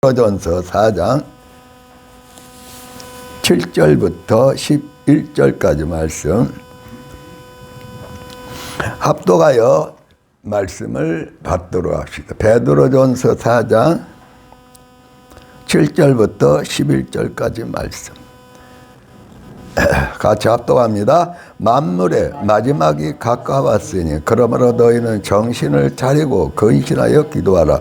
베드로전서 4장 7절부터 11절까지 말씀 합독하여 말씀을 받도록 합시다. 베드로전서 4장 7절부터 11절까지 말씀 같이 합독합니다. 만물의 마지막이 가까웠으니 그러므로 너희는 정신을 차리고 근신하여 기도하라.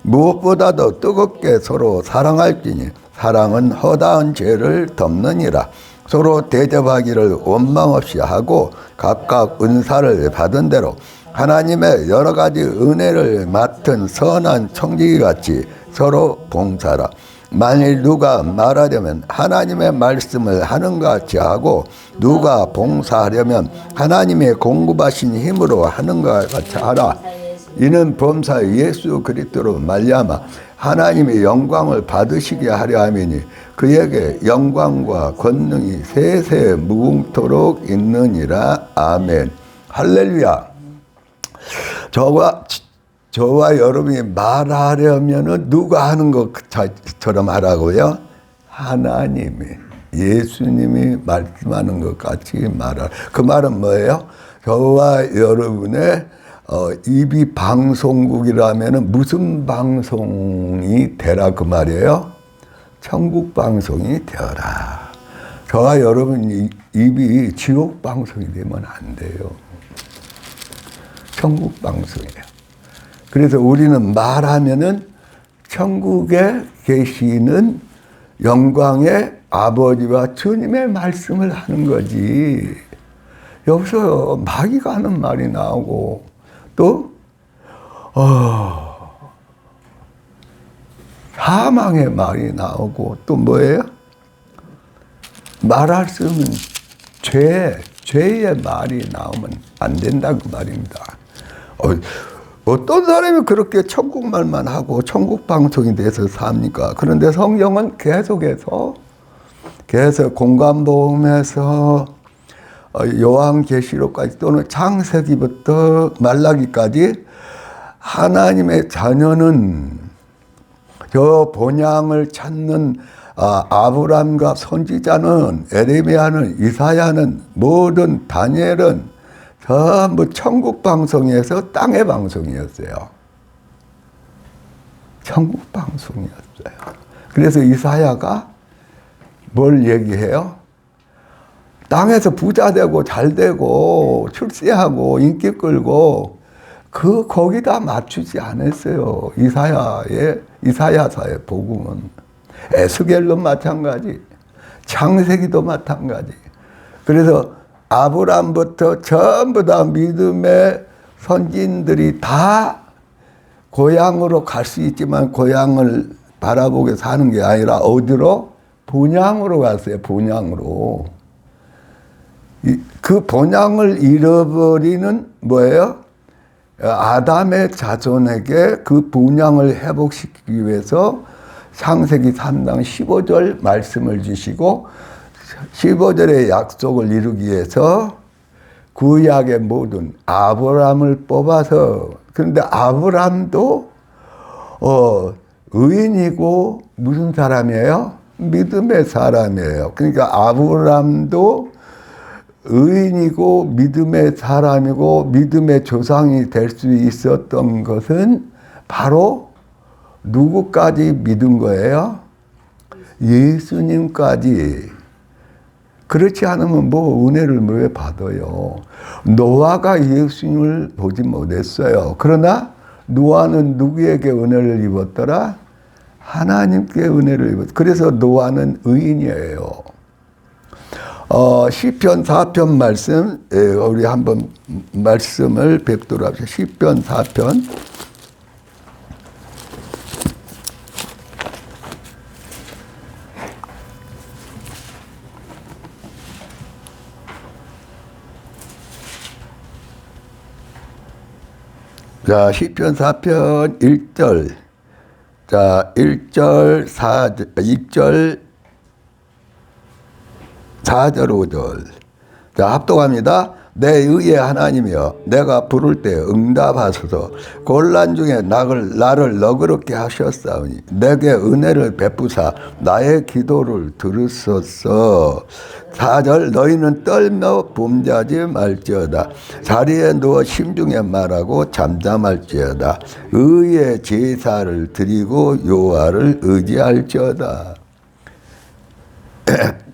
무엇보다도 뜨겁게 서로 사랑할지니 사랑은 허다한 죄를 덮느니라. 서로 대접하기를 원망 없이 하고 각각 은사를 받은 대로 하나님의 여러 가지 은혜를 맡은 선한 청지기같이 서로 봉사하라. 만일 누가 말하려면 하나님의 말씀을 하는 것 같이 하고 누가 봉사하려면 하나님의 공급하신 힘으로 하는 것 같이 하라. 이는 범사 예수 그리스도로 말미암아 하나님의 영광을 받으시게 하려 함이니 그에게 영광과 권능이 세세 무궁토록 있느니라. 아멘. 할렐루야. 저와 여러분이 말하려면 누가 하는 것처럼 하라고요? 하나님이, 예수님이 말씀하는 것 같이 말하라. 그 말은 뭐예요? 저와 여러분의 입이 방송국이라면 무슨 방송이 되라 그 말이에요? 천국 방송이 되어라. 저와 여러분 입이 지옥 방송이 되면 안 돼요. 천국 방송이에요. 그래서 우리는 말하면은 천국에 계시는 영광의 아버지와 주님의 말씀을 하는 거지. 여기서 마귀가 하는 말이 나오고 또 사망의 말이 나오고 또 뭐예요? 말할 수 없는 죄의 말이 나오면 안 된다고 말입니다. 어떤 사람이 그렇게 천국 말만 하고 천국 방송이 돼서 삽니까? 그런데 성경은 계속 공관복음에서 요한계시록까지 또는 창세기부터 말라기까지 하나님의 자녀는 저 본향을 찾는 아브람과 선지자는 에레미야는 이사야는 모든 다니엘은 전부 천국 방송에서 땅의 방송이었어요. 천국 방송이었어요. 그래서 이사야가 뭘 얘기해요? 땅에서 부자 되고 잘 되고 출세하고 인기 끌고 거기다 맞추지 않았어요. 이사야서의 복음은. 에스겔도 마찬가지, 창세기도 마찬가지. 그래서 아브람부터 전부 다 믿음의 선진들이 다 고향으로 갈 수 있지만 고향을 바라보게 사는 게 아니라 어디로? 본향으로 갔어요. 본향으로. 그 본향을 잃어버리는 뭐예요? 아담의 자손에게 그 본향을 회복시키기 위해서 창세기 3장 15절 말씀을 주시고 15절의 약속을 이루기 위해서 구약의 모든 아브람을 뽑아서, 그런데 아브람도 의인이고 무슨 사람이에요? 믿음의 사람이에요. 그러니까 아브람도 의인이고 믿음의 사람이고 믿음의 조상이 될 수 있었던 것은 바로 누구까지 믿은 거예요? 예수님까지. 그렇지 않으면 뭐 은혜를 왜 받아요? 노아가 예수님을 보지 못했어요. 그러나 노아는 누구에게 은혜를 입었더라? 하나님께 은혜를 입었어요. 그래서 노아는 의인이에요. 시편 4편 말씀, 우리 한번 말씀을 뵙도록 합시다. 시편 4편. 자, 시편 4편 1절. 자, 1절, 4절, 2절, 4절, 5절. 자, 합독합니다. 내 의의 하나님이여 내가 부를 때 응답하소서. 곤란 중에 나를 너그럽게 하셨사오니 내게 은혜를 베푸사 나의 기도를 들으소서. 4절 너희는 떨며 범죄하지 말지어다. 자리에 누워 심중에 말하고 잠잠할지어다. 의의 제사를 드리고 여호와를 의지할지어다.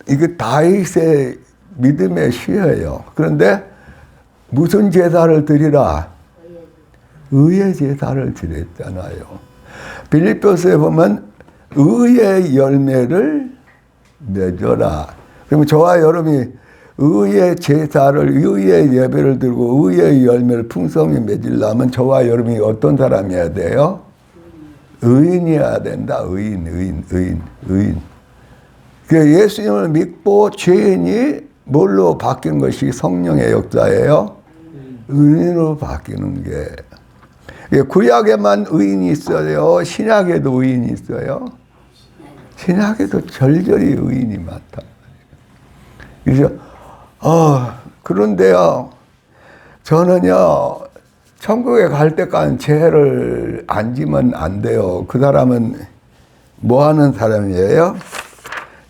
이게 다윗의 믿음의 시예요. 그런데 무슨 제사를 드리라? 의의 제사를 드렸잖아요. 빌립보서에 보면 의의 열매를 맺어라. 그러면 저와 여러분이 의의 제사를, 의의 예배를 들고 의의 열매를 풍성히 맺으려면 저와 여러분이 어떤 사람이어야 돼요? 의인이어야 된다. 의인. 예수님을 믿고 죄인이 뭘로 바뀌는 것이 성령의 역사예요? 의인으로 바뀌는 게. 구약에만 의인이 있어요? 신약에도 의인이 있어요? 신약에도 절절히 의인이 많다. 그래서, 그런데요, 저는요, 천국에 갈 때까지 죄를 안 지면 안 돼요. 그 사람은 뭐 하는 사람이에요?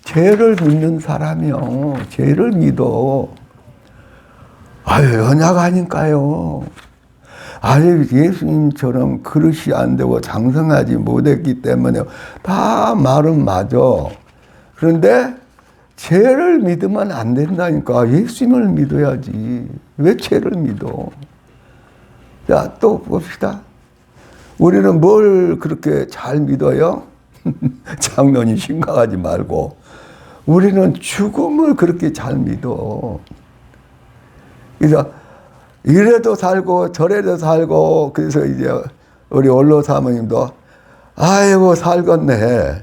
죄를 믿는 사람이요. 죄를 믿어. 연약 아닐까요? 아직 예수님처럼 그릇이 안 되고 장성하지 못했기 때문에 다 말은 맞아. 그런데 죄를 믿으면 안 된다니까. 예수님을 믿어야지. 왜 죄를 믿어? 자, 또 봅시다. 우리는 뭘 그렇게 잘 믿어요? 장로님 심각하지 말고. 우리는 죽음을 그렇게 잘 믿어. 그래서 이래도 살고 저래도 살고, 그래서 이제 우리 원로 사모님도 아이고 살겠네.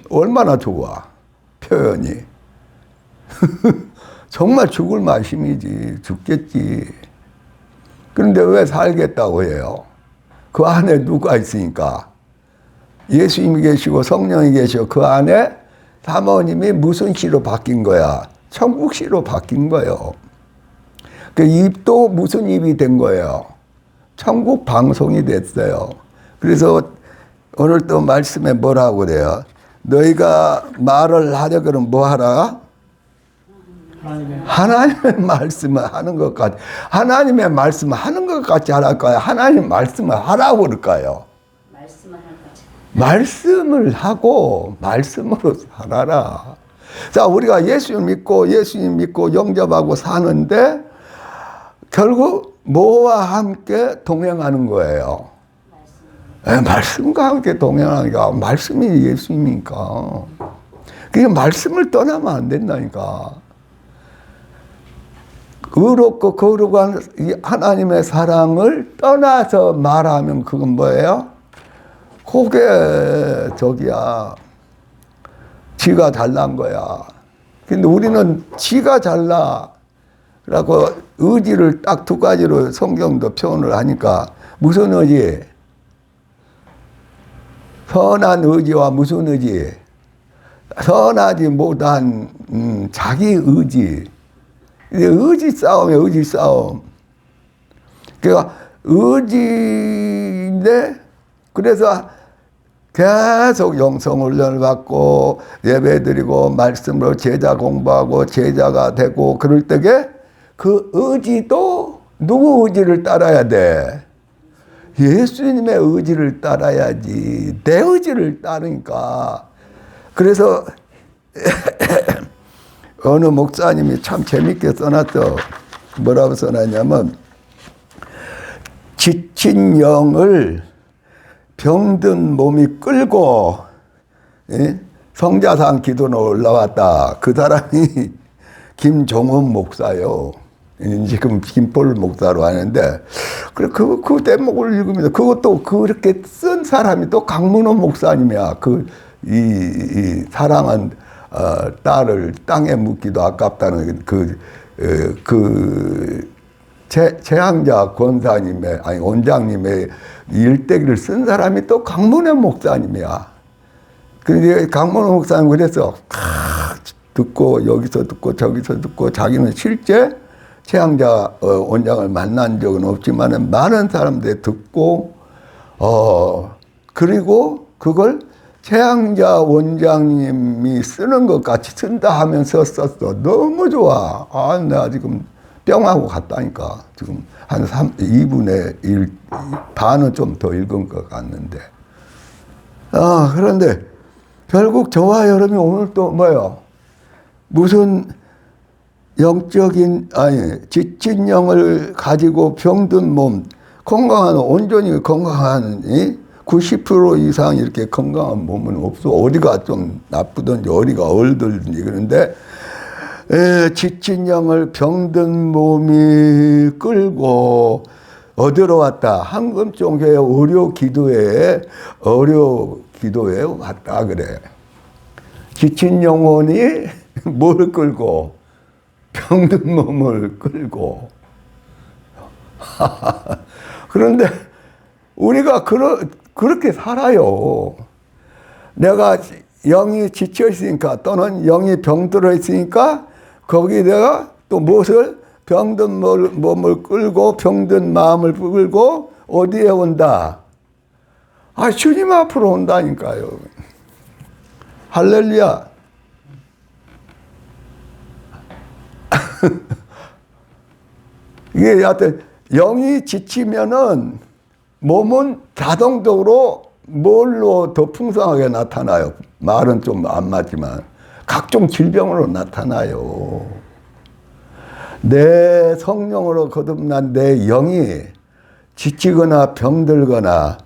얼마나 좋아 표현이. 정말 죽을 말씀이지. 죽겠지. 그런데 왜 살겠다고 해요? 그 안에 누가 있으니까. 예수님이 계시고 성령이 계시고 그 안에 사모님이 무슨 시로 바뀐 거야? 천국 시로 바뀐 거예요. 그 입도 무슨 입이 된 거예요? 천국 방송이 됐어요. 그래서 오늘 또 말씀에 뭐라고 그래요? 너희가 말을 하려 그러면 뭐 하라? 하나님의 말씀을 하는 것 같이. 하나님의 말씀을 하는 것 같이 하랄까요? 하나님 말씀을 하라고 그럴까요? 말씀을 하고 말씀으로 살아라. 자, 우리가 예수님 믿고 영접하고 사는데 결국 뭐와 함께 동행하는 거예요? 말씀과 함께 동행하니까. 말씀이 예수님이니까. 그게 말씀을 떠나면 안 된다니까. 의롭고 거룩한 하나님의 사랑을 떠나서 말하면 그건 뭐예요? 그게 지가 잘난 거야. 근데 우리는 지가 잘나. 라고 의지를 딱 두 가지로 성경도 표현을 하니까 무슨 의지? 선한 의지와 무슨 의지? 선하지 못한 자기 의지. 의지 싸움이야, 의지 싸움. 그러니까 의지인데 그래서 계속 영성훈련을 받고 예배드리고 말씀으로 제자 공부하고 제자가 되고 그럴 때에 그 의지도 누구 의지를 따라야 돼? 예수님의 의지를 따라야지. 내 의지를 따르니까. 그래서 어느 목사님이 참 재밌게 써놨어. 뭐라고 써놨냐면 지친 영을 병든 몸이 끌고 성자상 기도로 올라왔다. 그 사람이 김종원 목사요. 지금 김폴 목사로 하는데 그 대목을 읽으면서 그것도 그렇게 쓴 사람이 또 강문호 목사님이야. 이 사랑한 딸을 땅에 묻기도 아깝다는 최양자 권사님의 원장님의 일대기를 쓴 사람이 또 강문호 목사님이야. 그런데 강문호 목사님 그래서 듣고 여기서 듣고 저기서 듣고 자기는 실제 최양자 원장을 만난 적은 없지만 많은 사람들이 듣고 그리고 그걸 최양자 원장님이 쓰는 것 같이 쓴다 하면서 썼어. 너무 좋아. 내가 지금 뿅하고 갔다니까. 지금 한 2분의 1, 반은 좀 더 읽은 것 같는데. 그런데 결국 저와 여러분이 오늘 또 뭐예요? 무슨 지친 영을 가지고 병든 몸, 온전히 건강한 90% 이상 이렇게 건강한 몸은 없어. 어디가 좀 나쁘든지 어디가 얼들든지. 그런데 지친 영을 병든 몸이 끌고 어디로 왔다? 한금종교회 의료 기도회에 왔다 그래. 지친 영혼이 뭘 끌고? 병든 몸을 끌고. 그런데 우리가 그렇게 살아요. 내가 영이 지쳐 있으니까 또는 영이 병들어 있으니까 거기 내가 또 무엇을 병든 몸을 끌고 병든 마음을 끌고 어디에 온다? 주님 앞으로 온다니까요. 할렐루야. 이게 하여튼 영이 지치면은 몸은 자동적으로 뭘로 더 풍성하게 나타나요? 말은 좀 안 맞지만 각종 질병으로 나타나요. 내 성령으로 거듭난 내 영이 지치거나 병들거나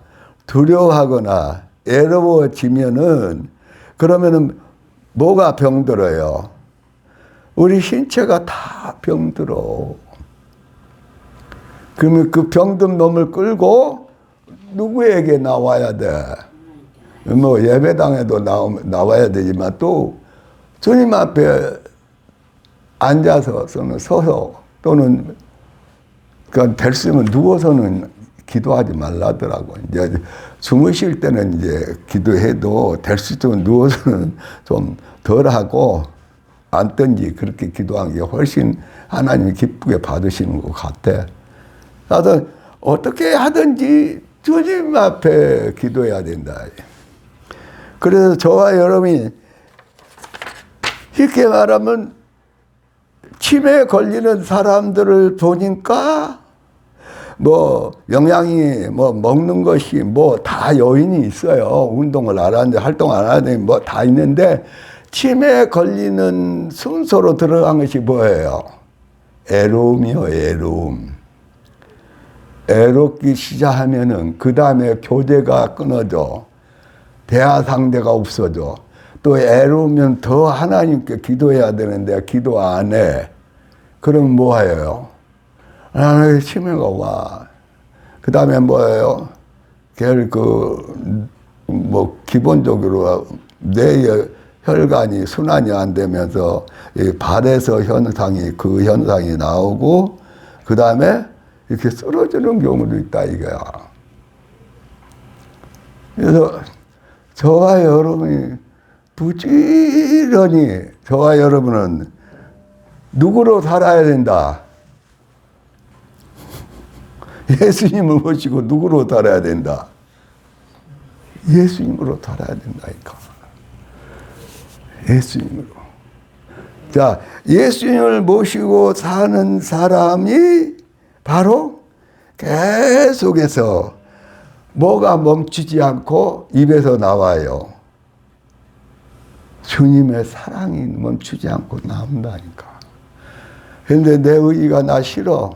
두려워하거나 애로워지면은 그러면은 뭐가 병들어요? 우리 신체가 다 병들어. 그러면 그 병든 놈을 끌고 누구에게 나와야 돼? 뭐 예배당에도 나와야 되지만 또 주님 앞에 앉아서는 서서 또는 될 수 있으면 누워서는 기도하지 말라더라고. 이제 주무실 때는 이제 기도해도 될 수 있으면 누워서는 좀 덜하고 앉든지 그렇게 기도하는 게 훨씬 하나님이 기쁘게 받으시는 것 같아. 나도 어떻게 하든지 주님 앞에 기도해야 된다. 그래서 저와 여러분이 쉽게 말하면 치매에 걸리는 사람들을 보니까 영양이 먹는 것이 다 요인이 있어요. 운동을 안 하는데 활동 안 하는데 다 있는데 치매에 걸리는 순서로 들어간 것이 뭐예요? 애로움이요, 애로움. 애롭기 시작하면은 그 다음에 교제가 끊어져. 대화 상대가 없어져. 또 애로우면 더 하나님께 기도해야 되는데 기도 안 해. 그럼 뭐예요? 치매가 와. 그 다음에 뭐예요? 기본적으로 뇌의 혈관이 순환이 안 되면서 발에서 그 현상이 나오고 그 다음에 이렇게 쓰러지는 경우도 있다 이거야. 그래서 저와 여러분이 부지런히 저와 여러분은 누구로 살아야 된다? 예수님을 모시고 누구로 살아야 된다? 예수님으로 살아야 된다니까. 예수님으로. 자, 예수님을 모시고 사는 사람이 바로 계속해서 뭐가 멈추지 않고 입에서 나와요. 주님의 사랑이 멈추지 않고 나온다니까. 그런데 내 의의가 나 싫어.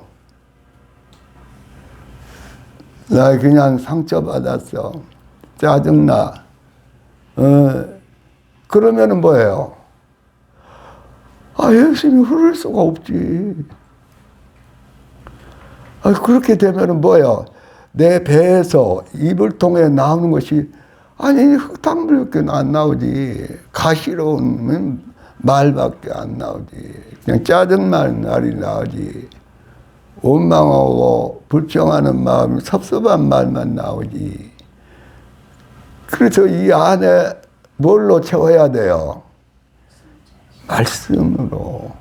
나 그냥 상처받았어. 짜증나. 그러면은 뭐예요? 예수님이 흐를 수가 없지. 그렇게 되면은 뭐예요? 내 배에서 입을 통해 나오는 것이 흙탕물밖에 안 나오지. 가시로운 말밖에 안 나오지. 그냥 짜증나는 말이 나오지. 원망하고 불평하는 마음, 섭섭한 말만 나오지. 그래서 이 안에 뭘로 채워야 돼요? 말씀으로.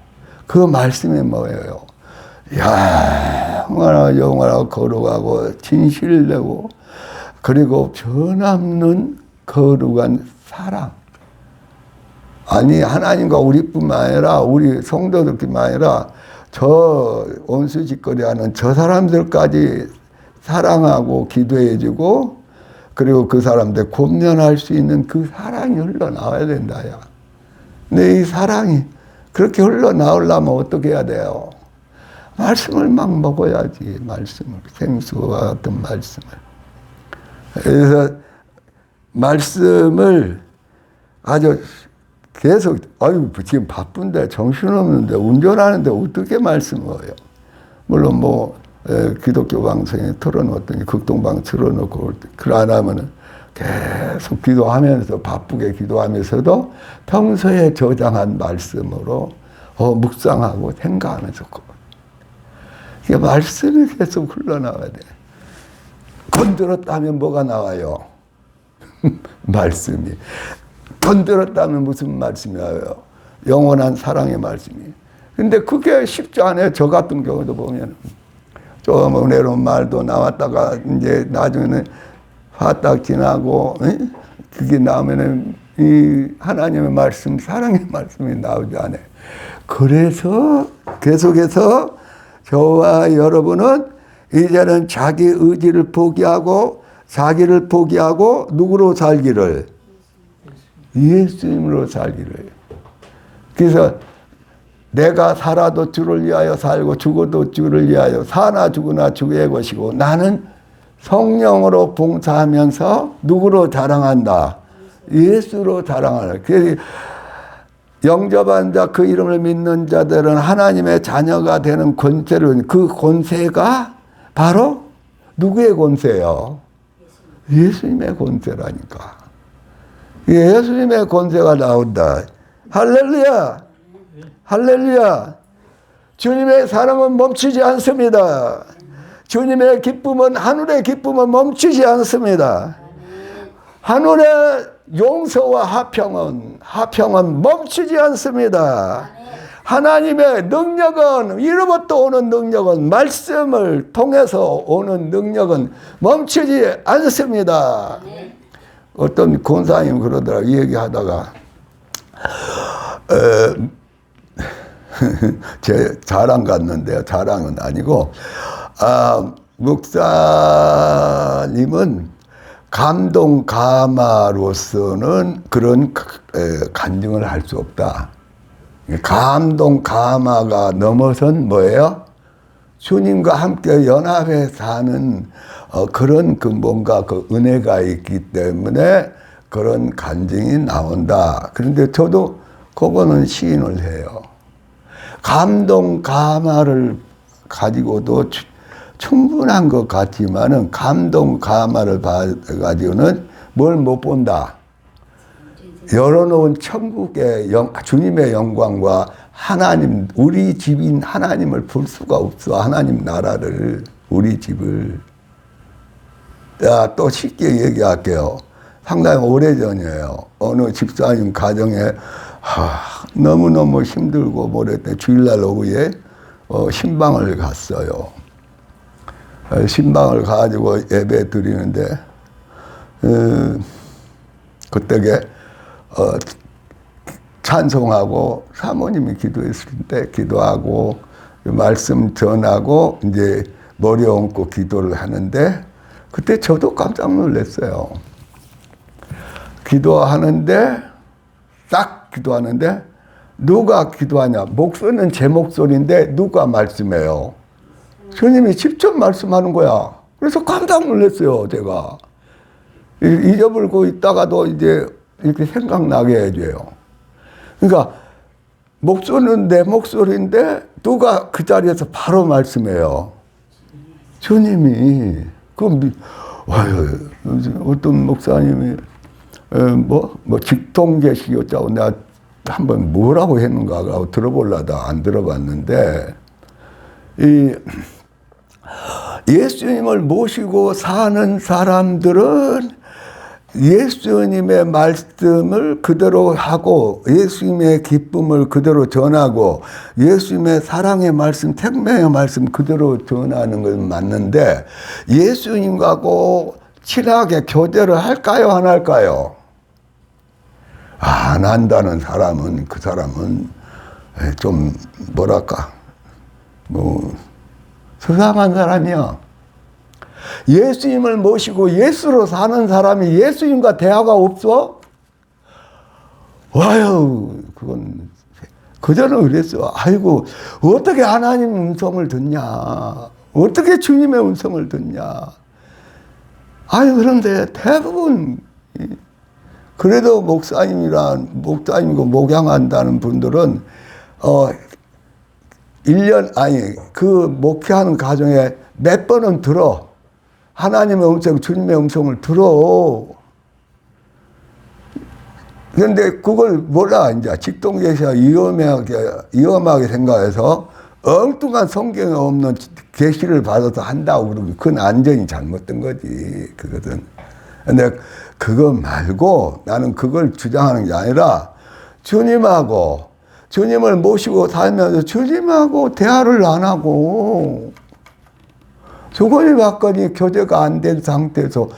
그 말씀이 뭐예요? 영원하고 영원하고 거룩하고 진실되고 그리고 변함없는 거룩한 사랑. 아니 하나님과 우리뿐만 아니라 우리 성도들뿐만 아니라 저 원수짓거리하는 저 사람들까지 사랑하고 기도해주고 그리고 그 사람들 권면할 수 있는 그 사랑이 흘러나와야 된다. 야. 근데 이 사랑이 그렇게 흘러나오려면 어떻게 해야 돼요? 말씀을 막 먹어야지. 말씀을. 생수와 같은 말씀을. 그래서 말씀을 아주 계속 아유 지금 바쁜데 정신없는데 운전하는데 어떻게 말씀을 해요? 물론 뭐 기독교 방송에 틀어놓더니 극동방 틀어놓고 그걸 안 하면은 계속 기도하면서 바쁘게 기도하면서도 평소에 저장한 말씀으로 묵상하고 생각하면서 이게 말씀이 계속 흘러나와야 돼. 건드렸다면 뭐가 나와요? 말씀이. 건드렸다면 무슨 말씀이 나와요? 영원한 사랑의 말씀이. 근데 그게 쉽지 않아요. 저 같은 경우도 보면 좀 은혜로운 말도 나왔다가 이제 나중에는 화딱 지나고 그게 나오면은 이 하나님의 말씀, 사랑의 말씀이 나오지 않아요. 그래서 계속해서 저와 여러분은 이제는 자기 의지를 포기하고 자기를 포기하고 누구로 살기를? 예수님으로 살기를. 그래서 내가 살아도 주를 위하여 살고 죽어도 주를 위하여 사나 죽으나 주의 것이고 나는 성령으로 봉사하면서 누구로 자랑한다? 예수로 자랑하라. 그래서 영접한 자 그 이름을 믿는 자들은 하나님의 자녀가 되는 권세를 그 권세가 바로 누구의 권세예요? 예수님의 권세라니까. 예수님의 권세가 나온다. 할렐루야. 할렐루야. 주님의 사랑은 멈추지 않습니다. 주님의 기쁨은 하늘의 기쁨은 멈추지 않습니다. 하늘의 용서와 화평은 멈추지 않습니다. 하나님의 능력은 이로부터 오는 능력은 말씀을 통해서 오는 능력은 멈추지 않습니다. 어떤 권사님 그러더라. 이 얘기하다가 제 자랑 같는데요. 자랑은 아니고 목사님은 감동 가마로서는 그런 간증을 할 수 없다. 감동 가마가 넘어선 뭐예요? 주님과 함께 연합해 사는 그런 그 뭔가 그 은혜가 있기 때문에 그런 간증이 나온다. 그런데 저도 그거는 시인을 해요. 감동 가마를 가지고도 충분한 것 같지만은 감동 가마를 가지고는 뭘 못 본다. 열어놓은 천국의 주님의 영광과 하나님, 우리 집인 하나님을 볼 수가 없어. 하나님 나라를, 우리 집을. 또 쉽게 얘기할게요. 상당히 오래전이에요. 어느 집사님 가정에 너무너무 힘들고 모레때 주일날 오후에 신방을 갔어요. 신방을 가지고 예배 드리는데 그때게 찬송하고 사모님이 기도했을 때 기도하고 말씀 전하고 이제 머리 얹고 기도를 하는데 그때 저도 깜짝 놀랐어요. 기도하는데 딱 기도하는데 누가 기도하냐? 목소리는 제 목소리인데 누가 말씀해요? 주님이 직접 말씀하는 거야. 그래서 깜짝 놀랐어요, 제가. 잊어버리고 있다가도 이제 이렇게 생각나게 해줘요. 그러니까 목소리는 내 목소리인데 누가 그 자리에서 바로 말씀해요. 주님이. 어떤 목사님이 뭐 직통계시였자고 내가 한번 뭐라고 했는가 하고 들어보려다 안 들어봤는데 예수님을 모시고 사는 사람들은 예수님의 말씀을 그대로 하고 예수님의 기쁨을 그대로 전하고 예수님의 사랑의 말씀, 생명의 말씀 그대로 전하는 건 맞는데 예수님하고 친하게 교제를 할까요? 안 할까요? 안 한다는 사람은 그 사람은 좀 뭐랄까 수상한 사람이야. 예수님을 모시고 예수로 사는 사람이 예수님과 대화가 없어? 와요, 그건 그전에 그랬어. 아이고, 어떻게 하나님 음성을 듣냐? 어떻게 주님의 음성을 듣냐? 아니, 그런데 대부분 그래도 목사님이고 목양한다는 분들은 1년 아니 그 목회하는 가정에 몇 번은 들어. 하나님의 음성, 주님의 음성을 들어. 그런데 그걸 몰라. 이제 직동계시가 위험하게 생각해서 엉뚱한 성경에 없는 계시를 받아서 한다고 그러고 그건 안전이 잘못된 거지. 그것은. 근데 그거 말고 나는 그걸 주장하는 게 아니라 주님을 모시고 살면서 주님하고 대화를 안 하고 주거니 받거니 교제가 안 된 상태에서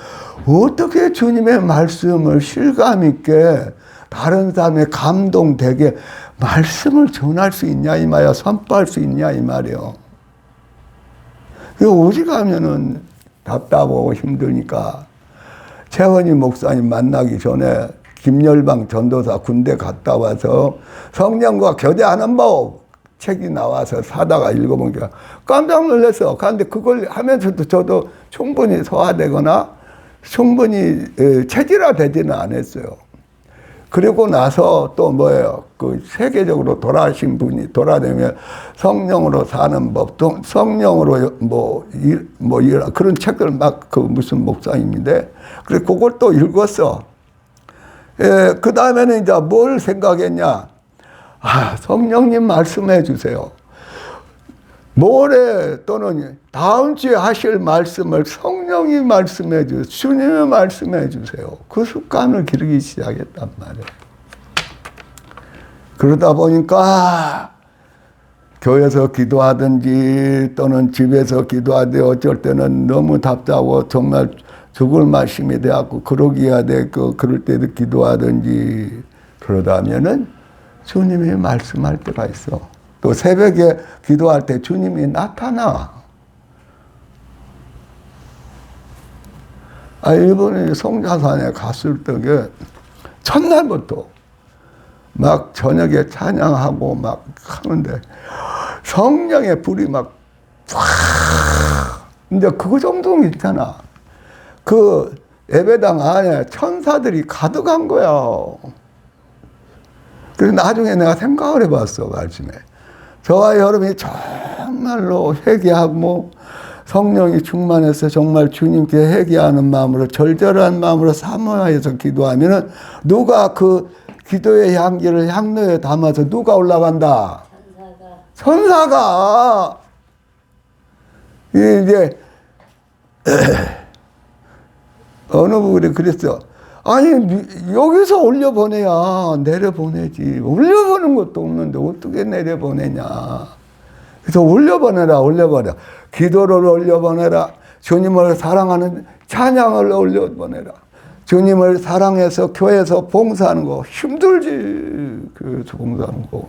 어떻게 주님의 말씀을 실감 있게 다른 사람의 감동되게 말씀을 전할 수 있냐 이 말이야. 선포할 수 있냐 이 말이야. 오직 하면은 답답하고 힘드니까 최원희 목사님 만나기 전에 김열방 전도사 군대 갔다 와서 성령과 교제하는 법 책이 나와서 사다가 읽어보니까 깜짝 놀랐어. 그런데 그걸 하면서도 저도 충분히 소화되거나 충분히 체질화되지는 않았어요. 그리고 나서 또 뭐예요? 그 세계적으로 돌아가신 분이 돌아다니면 성령으로 사는 법, 성령으로 그런 책들 막 그 무슨 목사님인데 그래서 그걸 또 읽었어. 그 다음에는 이제 뭘 생각했냐? 성령님 말씀해 주세요. 모레 또는 다음 주에 하실 말씀을 성령이 말씀해 주세요. 주님이 말씀해 주세요. 그 습관을 기르기 시작했단 말이에요. 그러다 보니까 교회에서 기도하든지 또는 집에서 기도하든지 어쩔 때는 너무 답답하고 정말 죽을 말씀이 돼갖고 그러기야 되고 그럴 때도 기도하든지 그러다 하면은 주님이 말씀할 때가 있어. 또 새벽에 기도할 때 주님이 나타나. 일본에 성자산에 갔을 때에 첫날부터 막 저녁에 찬양하고 막 하는데 성령의 불이 막 이제 그거 정도는 있잖아. 그 예배당 안에 천사들이 가득한 거야. 그래서 나중에 내가 생각을 해봤어, 말씀에. 저와 여러분이 정말로 회개하고 성령이 충만해서 정말 주님께 회개하는 마음으로 절절한 마음으로 사모하여서 기도하면은 누가 그 기도의 향기를 향로에 담아서 누가 올라간다? 천사가. 이제 어느 분이 그랬어. 아니 여기서 올려보내야 내려보내지. 올려보는 것도 없는데 어떻게 내려보내냐. 그래서 올려보내라. 기도를 올려보내라. 주님을 사랑하는 찬양을 올려보내라. 주님을 사랑해서 교회에서 봉사하는 거 힘들지. 교회에서 봉사하는 거.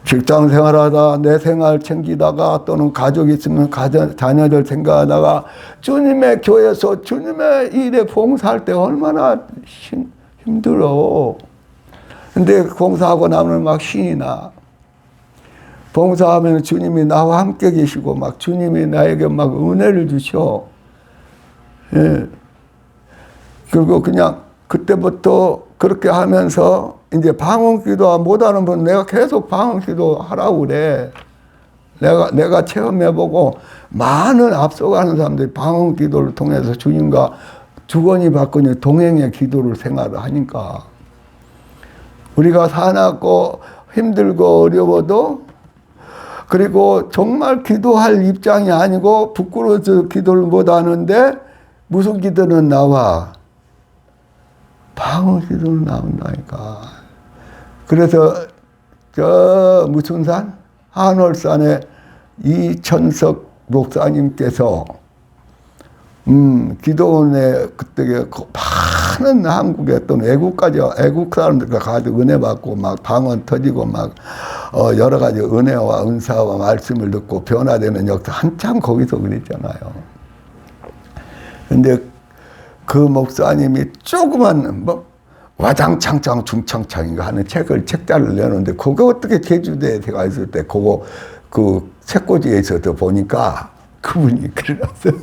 직장 생활하다 내 생활 챙기다가 또는 가족 있으면 자녀들 생각하다가 주님의 교회에서 주님의 일에 봉사할 때 얼마나 힘들어. 근데 봉사하고 나면 막 신이 나. 봉사하면 주님이 나와 함께 계시고 막 주님이 나에게 막 은혜를 주셔. 예. 그리고 그냥 그때부터 그렇게 하면서 이제 방언기도 못하는 분 내가 계속 방언기도 하라고 그래. 내가 체험해보고 많은 앞서가는 사람들이 방언기도를 통해서 주님과 주거니 받거니 동행의 기도를 생활을 하니까 우리가 사납고 힘들고 어려워도 그리고 정말 기도할 입장이 아니고 부끄러워서 기도를 못하는데 무슨 기도는 나와. 방언기도는 나온다니까. 그래서 저 무슨 산? 한월산에 이천석 목사님께서 기도원에 그때 많은 한국에 또 애국 사람들과 가지고 은혜 받고 막 방언 터지고 막 여러 가지 은혜와 은사와 말씀을 듣고 변화되는 역사 한참 거기서 그랬잖아요. 근데 그 목사님이 조그만 뭐 와장창창 중창창인가 하는 책자를 내놓는데 그거 어떻게 제주도에 제가 있을 때 그거 그 책꽂이에 있어서 보니까 그분이 그러셨어요.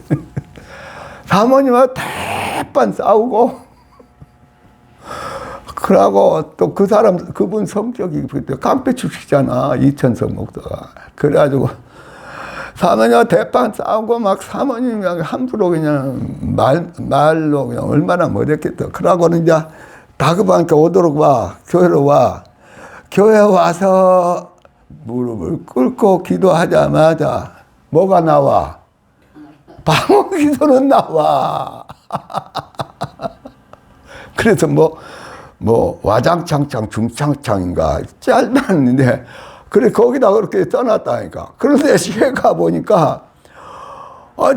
사모님하고 대판 싸우고 그러고 또 그 사람 그분 성격이 그때 깡패 출신이잖아 이천석 목사가. 그래가지고 사모님하고 대판 싸우고 막 사모님이 함부로 그냥 말로 그냥 얼마나 못했겠다. 그러고는 이제 다급하니까 오도록 와 교회로 와. 교회 와서 무릎을 꿇고 기도하자마자 뭐가 나와? 방언 기도는 나와. 그래서 뭐 와장창창 중창창인가 짧았는데 그래 거기다 그렇게 써놨다니까. 그런데 시에 가 보니까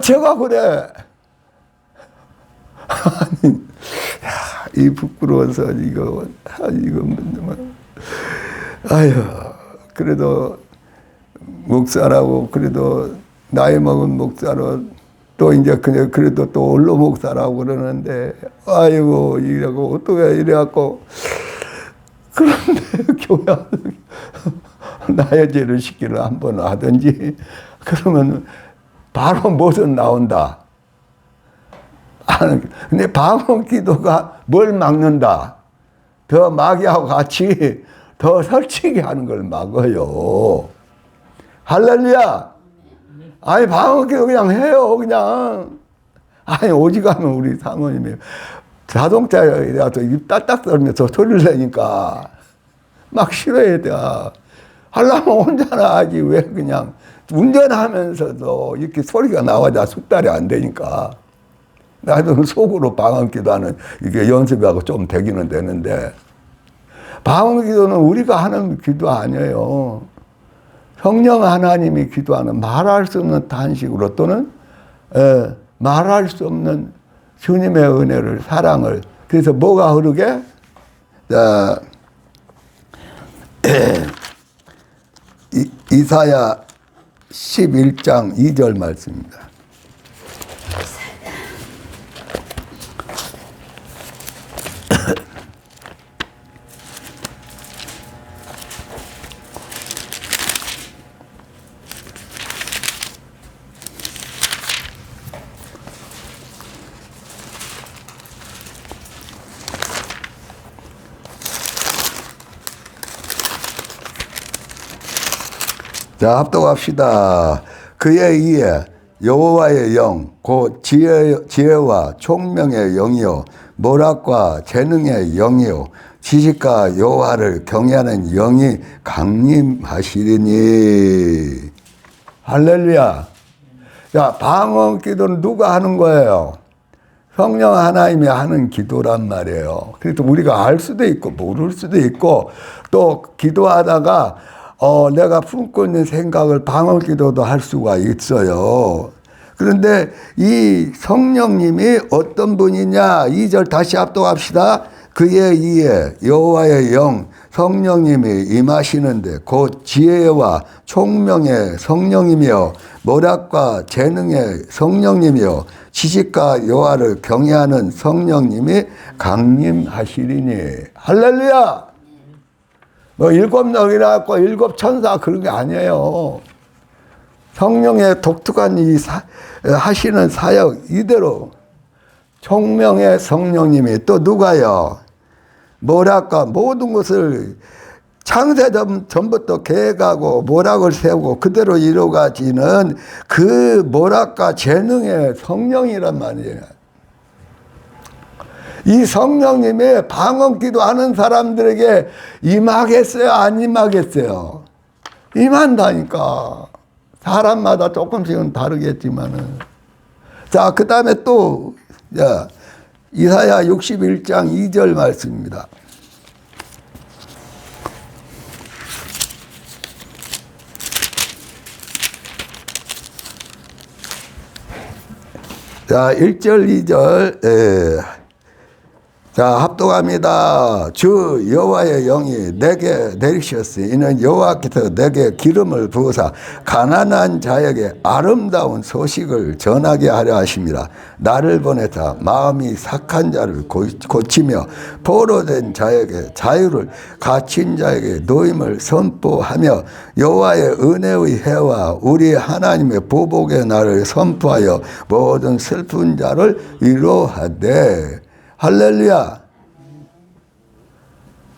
제가 그래. 아니, 이 부끄러워서 이거 아유 그래도 목사라고 그래도 나이 먹은 목사로 또 이제 그래도 또 원로 목사라고 그러는데 아이고 이러고 어떻게 이래갖고 그런데 교회 나여죄를 시키를 한번 하든지 그러면 바로 뭐든 나온다. 근데 방언 기도가 뭘 막는다? 더 마귀하고 같이 더 설치게 하는 걸 막아요. 할렐루야! 아니, 방언 기도 그냥 해요, 그냥. 아니, 오직하면 우리 사모님이 자동차에서 입 딱딱 떨면서 소리를 내니까 막 싫어해야 돼. 하려면 혼자나 하지, 왜 그냥 운전하면서도 이렇게 소리가 나와야 숙달이 안 되니까. 나도 속으로 방언 기도하는 이게 연습하고 좀 되기는 되는데 방언 기도는 우리가 하는 기도 아니에요. 성령 하나님이 기도하는 말할 수 없는 단식으로 또는 말할 수 없는 주님의 은혜를 사랑을 그래서 뭐가 흐르게? 이사야 11장 2절 말씀입니다. 자, 합독합시다. 그에 의해 여호와의 영, 곧 지혜와 총명의 영이요, 모략과 재능의 영이요, 지식과 여호와를 경외하는 영이 강림하시리니. 할렐루야. 자, 방언 기도는 누가 하는 거예요? 성령 하나님이 하는 기도란 말이에요. 그래서 우리가 알 수도 있고 모를 수도 있고 또 기도하다가 내가 품고 있는 생각을 방언 기도도 할 수가 있어요. 그런데 이 성령님이 어떤 분이냐? 2절 다시 합독합시다. 그에 의해 여호와의 영 성령님이 임하시는데 곧 지혜와 총명의 성령이며 모략과 재능의 성령이며 지식과 여호와를 경외하는 성령님이 강림하시리니. 할렐루야. 뭐 일곱 영이라고 일곱 천사 그런 게 아니에요. 성령의 독특한 이 하시는 사역 이대로 총명의 성령님이 또 누가요? 모략과 모든 것을 창세 전부터 계획하고 모략을 세우고 그대로 이루어가지는 그 모략과 재능의 성령이란 말이에요. 이 성령님이 방언 기도하는 사람들에게 임하겠어요? 안 임하겠어요? 임한다니까. 사람마다 조금씩은 다르겠지만은. 자, 그 다음에 또, 이사야 61장 2절 말씀입니다. 자, 1절, 2절. 자, 합독합니다. 주 여호와의 영이 내게 내리셨으니 이는 여호와께서 내게 기름을 부으사 가난한 자에게 아름다운 소식을 전하게 하려 하심이라. 나를 보내사 마음이 삭한 자를 고치며 포로된 자에게 자유를, 갇힌 자에게 노임을 선포하며 여호와의 은혜의 해와 우리 하나님의 보복의 날을 선포하여 모든 슬픈 자를 위로하되. 할렐루야.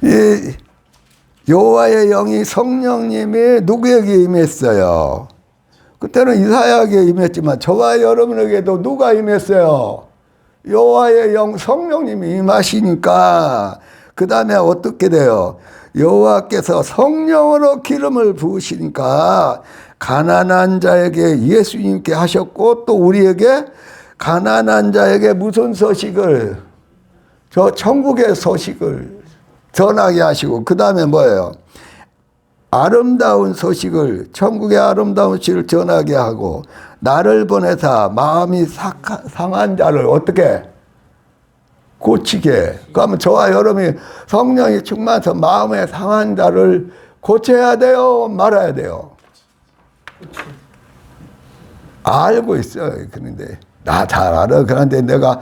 이 여호와의 영이 성령님이 누구에게 임했어요? 그때는 이사야에게 임했지만 저와 여러분에게도 누가 임했어요? 여호와의 영 성령님이 임하시니까 그 다음에 어떻게 돼요? 여호와께서 성령으로 기름을 부으시니까 가난한 자에게 예수님께 하셨고 또 우리에게 가난한 자에게 무슨 소식을, 저 천국의 소식을 전하게 하시고 그 다음에 뭐예요? 아름다운 소식을, 천국의 아름다운 소식을 전하게 하고 나를 보내사 마음이 상한 자를 어떻게 고치게. 그러면 저와 여러분이 성령이 충만해서 마음에 상한 자를 고쳐야 돼요, 말아야 돼요? 알고 있어요. 그런데 나 잘 알아. 그런데 내가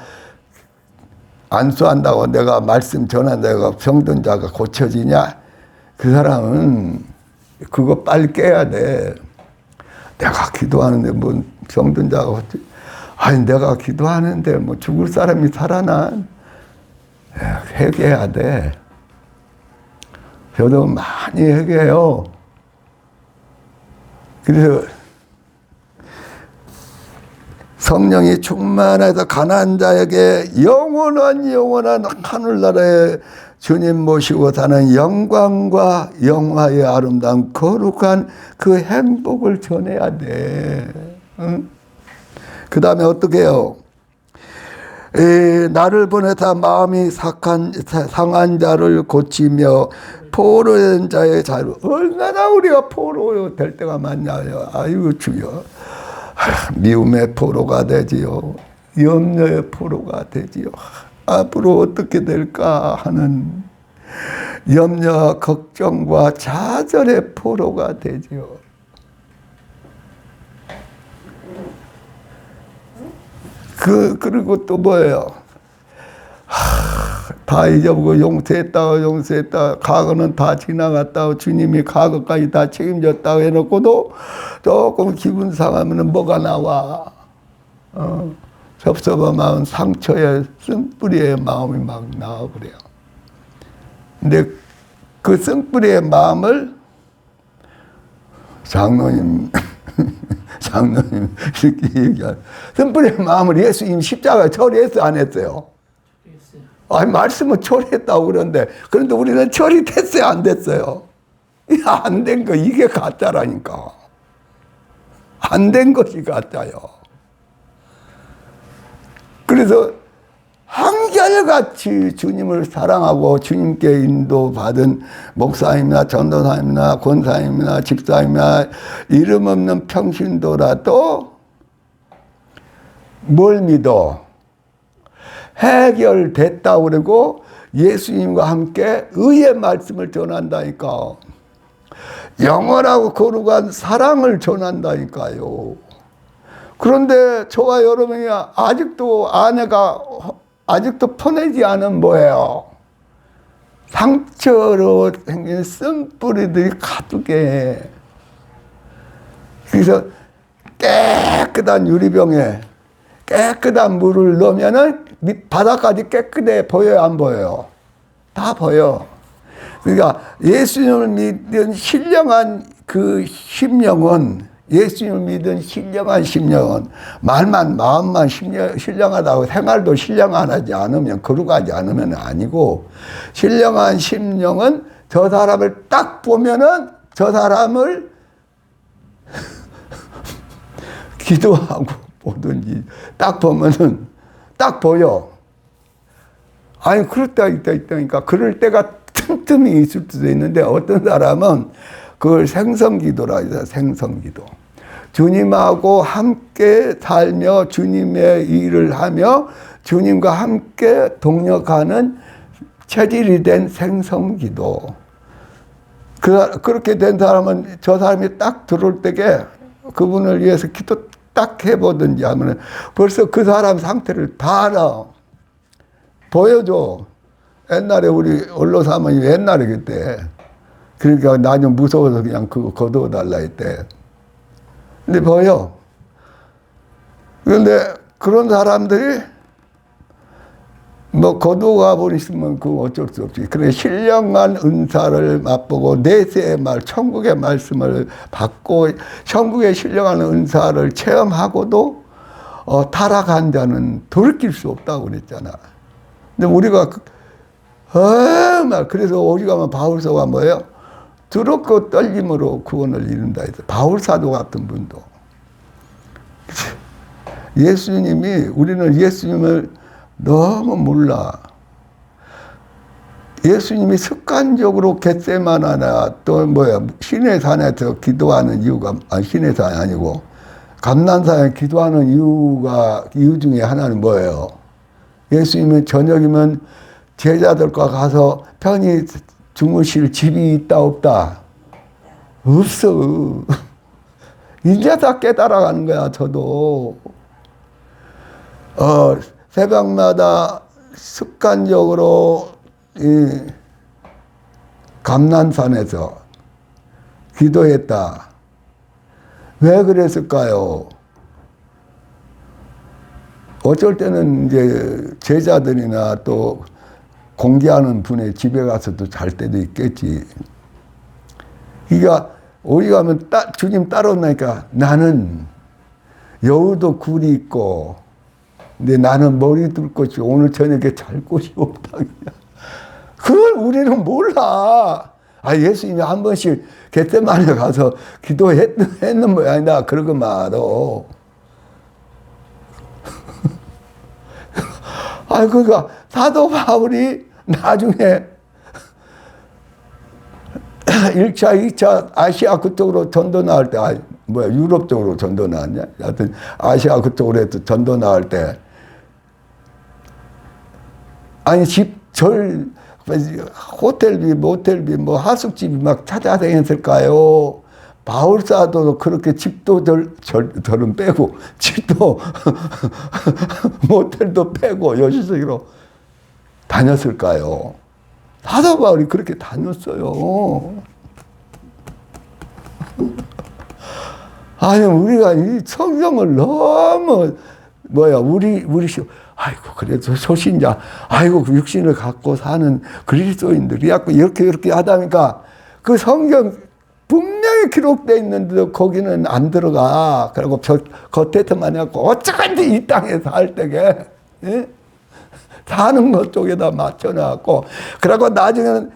안수한다고 내가 말씀 전한다고 병든 자가 고쳐지냐? 그 사람은 그거 빨리 깨야 돼. 내가 기도하는데 뭐 병든 자가 고쳐. 아니 내가 기도하는데 뭐 죽을 사람이 살아나? 회개해야 돼. 저도 많이 회개해요. 그래서 성령이 충만해서 가난한 자에게 영원한 하늘나라에 주님 모시고 사는 영광과 영화의 아름다운 거룩한 그 행복을 전해야 돼. 응? 그 다음에 어떻게 해요? 나를 보내사 마음이 상한 자를 고치며 포로된 자의 자유. 얼마나 우리가 포로 될 때가 많냐요. 아이고 주여. 미움의 포로가 되지요. 염려의 포로가 되지요. 앞으로 어떻게 될까 하는 염려와 걱정과 좌절의 포로가 되지요. 그리고 또 뭐예요? 다 잊어보고 용서했다. 과거는 다 지나갔다. 주님이 과거까지 다 책임졌다고 해놓고도 조금 기분 상하면 뭐가 나와? 섭섭한 마음, 상처의 쓴뿌리의 마음이 막 나와버려요. 근데 그 쓴뿌리의 마음을 장로님 이렇게 얘기하는, 쓴뿌리의 마음을 예수님 십자가에 처리했어요, 안 했어요? 아니, 말씀은 처리했다고 그러는데, 그런데 우리는 처리됐어요, 안 됐어요? 안 된 거, 이게 가짜라니까. 안 된 것이 가짜요. 그래서 한결같이 주님을 사랑하고 주님께 인도받은 목사님이나 전도사님이나 권사님이나 집사님이나 이름 없는 평신도라도 뭘 믿어? 해결됐다고 그러고 예수님과 함께 의의 말씀을 전한다니까. 영원하고 거룩한 사랑을 전한다니까요. 그런데 저와 여러분이 아직도 아내가 아직도 퍼내지 않은 뭐예요? 상처로 생긴 쓴뿌리들이 가득해. 그래서 깨끗한 유리병에 깨끗한 물을 넣으면은 바닥까지 깨끗해 보여요, 안 보여요? 다 보여. 그러니까 예수님을 믿은 신령한 그 심령은, 예수님을 믿은 신령한 심령은 마음만 신령하다고 생활도 신령하지 않으면, 거룩하지 않으면 아니고, 신령한 심령은 저 사람을 딱 보면은 저 사람을 기도하고 보든지 딱 보면은 딱 보여. 아니, 그럴 때가 있다니까. 그럴 때가 틈틈이 있을 수도 있는데, 어떤 사람은 그걸 생성기도라 해서 생성기도. 주님하고 함께 살며 주님의 일을 하며 주님과 함께 동역하는 체질이 된 생성기도. 그렇게 된 사람은 저 사람이 딱 들어올 때게 그분을 위해서 기도 딱 해보든지 하면 벌써 그 사람 상태를 다 알아. 보여줘. 옛날에 우리 원로 사모님 옛날에 그때. 그러니까 나 좀 무서워서 그냥 그거 거두어달라 했대. 근데 보여. 그런데 그런 사람들이 뭐 거두어가 버리시면 그거 어쩔 수 없지. 그래 신령한 은사를 맛보고 내세의 말, 천국의 말씀을 받고 천국의 신령한 은사를 체험하고도 타락한 자는 돌이킬 수 없다고 그랬잖아. 근데 우리가 그래서 우리가 바울서가 뭐예요? 두렵고 떨림으로 구원을 이룬다 해서 바울사도 같은 분도 예수님이 우리는 예수님을 너무 몰라. 예수님이 습관적으로 겟세마나나 또 신의 산에서 기도하는 이유가 신의 산이 아니고 감난산에 기도하는 이유 중에 하나는 뭐예요? 예수님은 저녁이면 제자들과 가서 편히 주무실 집이 있다 없다? 없어. 이제 다 깨달아가는 거야. 저도 새벽마다 습관적으로 이 감난산에서 기도했다. 왜 그랬을까요? 어쩔 때는 이제 제자들이나 또 공개하는 분의 집에 가서도 잘 때도 있겠지. 그러니까 우리가 하면 주님 따라온다니까 나는 여우도 굴이 있고 근데 나는 머리 둘 곳이 오늘 저녁에 잘 곳이 없다. 그걸 우리는 몰라. 예수님이 한 번씩 겟세마네 가서 기도했는 모양이다. 그러고 말어. 그러니까 사도 바울이 나중에 1차, 2차 아시아 그쪽으로 전도 나갈 때, 유럽 쪽으로 전도 나왔냐? 하여튼 아시아 그쪽으로 해서 전도 나갈 때, 호텔비, 모텔비, 하숙집이 막 찾아다녔을까요? 바울사도 그렇게 집도 절은 빼고, 집도, 모텔도 빼고, 여시저기로 다녔을까요? 사도 바울이 그렇게 다녔어요. 우리가 이 성경을 너무, 그래도 소신자, 그 육신을 갖고 사는 그리스도인들이 이렇게 하다 보니까 그 성경 분명히 기록되어 있는데도 거기는 안 들어가. 그리고 겉에서만 해갖고 어쩌건지 이 땅에 살 때게, 예? 사는 것 쪽에다 맞춰놔갖고, 그러고 나중에는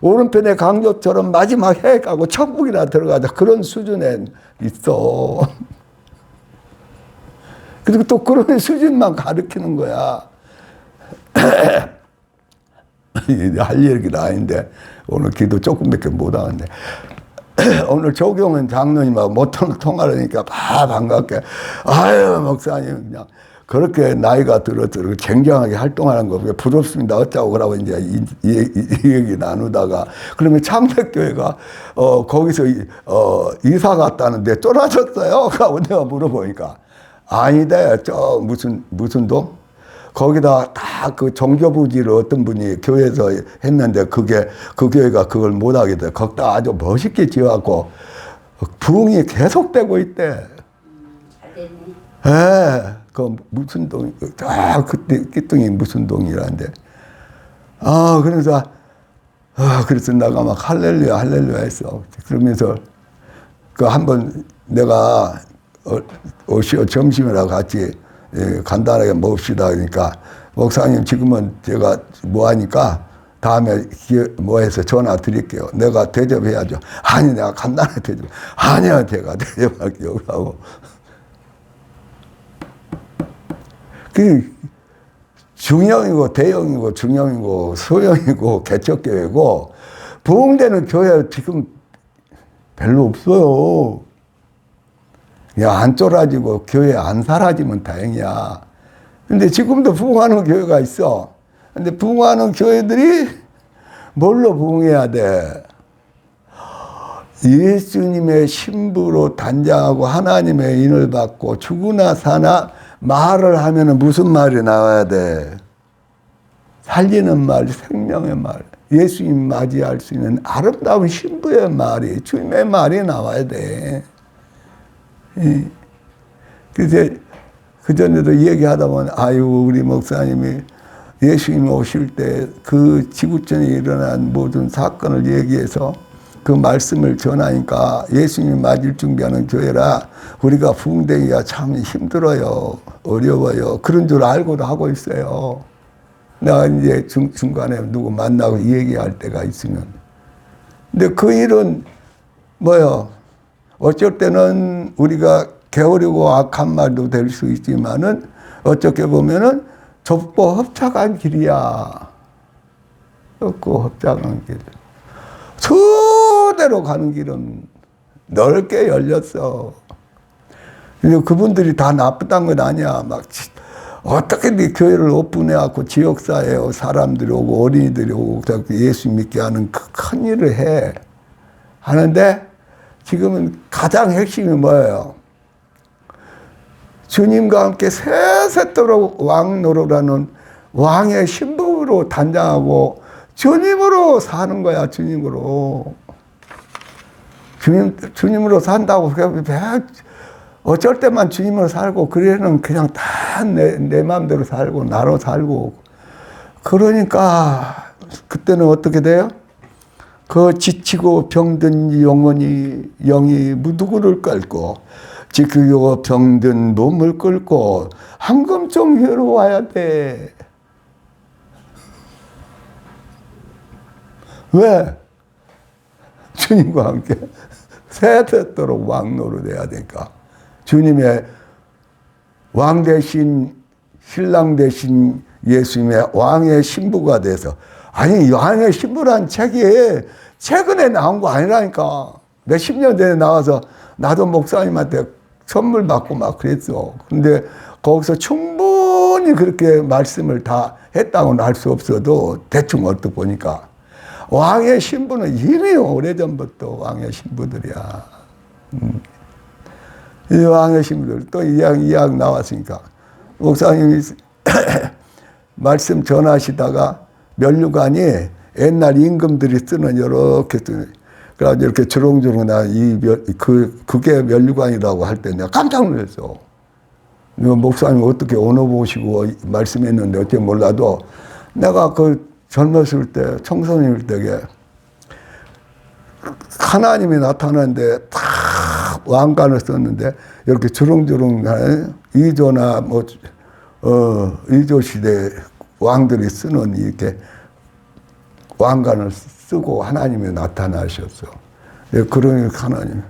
오른편의 강조처럼 마지막 해 가고 천국이나 들어가자. 그런 수준에 있어. 그리고 또 그런 수준만 가르치는 거야. 할 얘기는 아닌데, 오늘 기도 조금밖에 못 하는데. 오늘 조경은 장로님하고 못 통화하니까 반갑게, 목사님, 그냥. 그렇게 나이가 들어서 쟁쟁하게 활동하는 거 부럽습니다. 어쩌고 그러고 이제 이 얘기 나누다가 그러면 참석교회가 거기서 이사 갔다는데 쫄아졌어요. 그러고 내가 물어보니까 아니다. 저 무슨 동? 거기다 다 그 종교부지를 어떤 분이 교회에서 했는데 그 교회가 그걸 못하게 돼. 거기다 아주 멋있게 지어갖고 부흥이 계속되고 있대. 잘 됐네. 예. 무슨 동, 그때 끼뚱이 무슨 동이라는데. 그래서 내가 막 할렐루야 했어. 그러면서 한번 내가 점심이랑 같이 간단하게 먹읍시다. 그러니까 목사님 지금은 제가 뭐 하니까 다음에 해서 전화 드릴게요. 내가 대접해야죠. 내가 간단하게 대접. 아니야, 제가 대접할게요. 하고. 중형이고 대형이고 중형이고 소형이고 개척교회고 부흥되는 교회 지금 별로 없어요. 야, 안 쫄아지고 교회 안 사라지면 다행이야. 근데 지금도 부흥하는 교회가 있어. 근데 부흥하는 교회들이 뭘로 부흥해야 돼? 예수님의 신부로 단장하고 하나님의 인을 받고 죽으나 사나 말을 하면 무슨 말이 나와야 돼? 살리는 말, 생명의 말, 예수님 맞이할 수 있는 아름다운 신부의 말이, 주님의 말이 나와야 돼. 그래서 그전에도 얘기하다 보면 아유 우리 목사님이 예수님 오실 때 그 지구촌에 일어난 모든 사건을 얘기해서 그 말씀을 전하니까 예수님 맞을 준비하는 교회라 우리가 부흥되기가 참 힘들어요. 어려워요. 그런 줄 알고도 하고 있어요. 내가 이제 중간에 누구 만나고 얘기할 때가 있으면. 근데 그 일은 뭐요? 어쩔 때는 우리가 게으르고 악한 말도 될 수 있지만은 어떻게 보면은 좁고 협착한 길이야. 좁고 협착한 길. 저대로 가는 길은 넓게 열렸어. 근데 그분들이 다 나쁘다는 건 아니야. 막 어떻게 네 교회를 오픈해갖고 지역사회에 사람들이 오고 어린이들이 오고 예수 믿게 하는 그 큰 일을 해. 하는데 지금은 가장 핵심이 뭐예요? 주님과 함께 세세토록 왕 노릇하는 왕의 신부로 단장하고 주님으로 사는 거야, 주님으로. 주님으로 산다고 어쩔 때만 주님으로 살고, 그래는 그냥 다 내 마음대로 살고, 나로 살고. 그러니까, 그때는 어떻게 돼요? 그 지치고 병든 영이 누구를 끌고, 지키고 병든 몸을 끌고, 한금좀 괴로워야 돼. 왜? 주님과 함께 세세토록 왕노릇 해야 되니까. 주님의 왕 대신 신랑 대신 예수님의 왕의 신부가 돼서. 아니 왕의 신부란 책이 최근에 나온 거 아니라니까. 몇십 년 전에 나와서 나도 목사님한테 선물 받고 막 그랬어. 근데 거기서 충분히 그렇게 말씀을 다 했다고는 할 수 없어도 대충 얼핏 보니까 왕의 신부는 이미 오래전부터 왕의 신부들이야. 이 왕의 신부들 또 이야기 나왔으니까 목사님이 말씀 전하시다가 면류관이 옛날 임금들이 쓰는 이렇게 그래가지고 이렇게 주렁주렁한 그게 면류관이라고 할 때 내가 깜짝 놀랐어. 목사님 어떻게 언어 보시고 말씀했는데 어떻게 몰라도 내가 그 젊었을 때, 청소년일 때에 하나님이 나타나는데 다 왕관을 썼는데 이렇게 주렁주렁한 이조나 이조 시대 왕들이 쓰는 이렇게 왕관을 쓰고 하나님이 나타나셨어. 그러니까 하나님,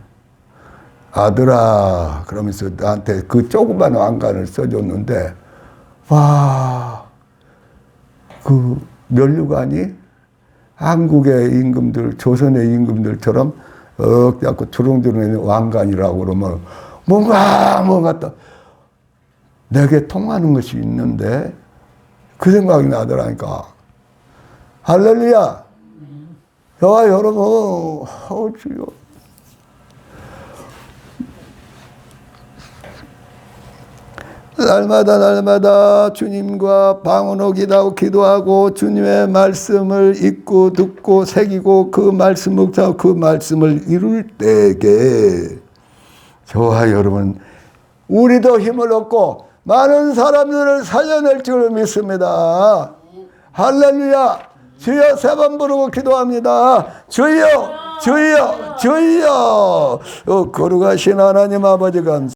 아들아, 그러면서 나한테 그 조그만 왕관을 써줬는데, 와, 그 면류관이 한국의 임금들, 조선의 임금들처럼 자꾸 주렁주렁한 왕관이라고 그러면 뭔가 또 내게 통하는 것이 있는데 그 생각이 나더라니까. 할렐루야. 저와 여러분, 주여. 날마다 주님과 방언으로 기도하고 주님의 말씀을 읽고 듣고 새기고 그 말씀 묵상하고 그 말씀을 이룰 때에 저와 여러분 우리도 힘을 얻고 많은 사람들을 살려낼 줄 믿습니다. 할렐루야. 주여 세 번 부르고 기도합니다. 주여 주여 주여. 거룩하신 하나님 아버지 감사합니다.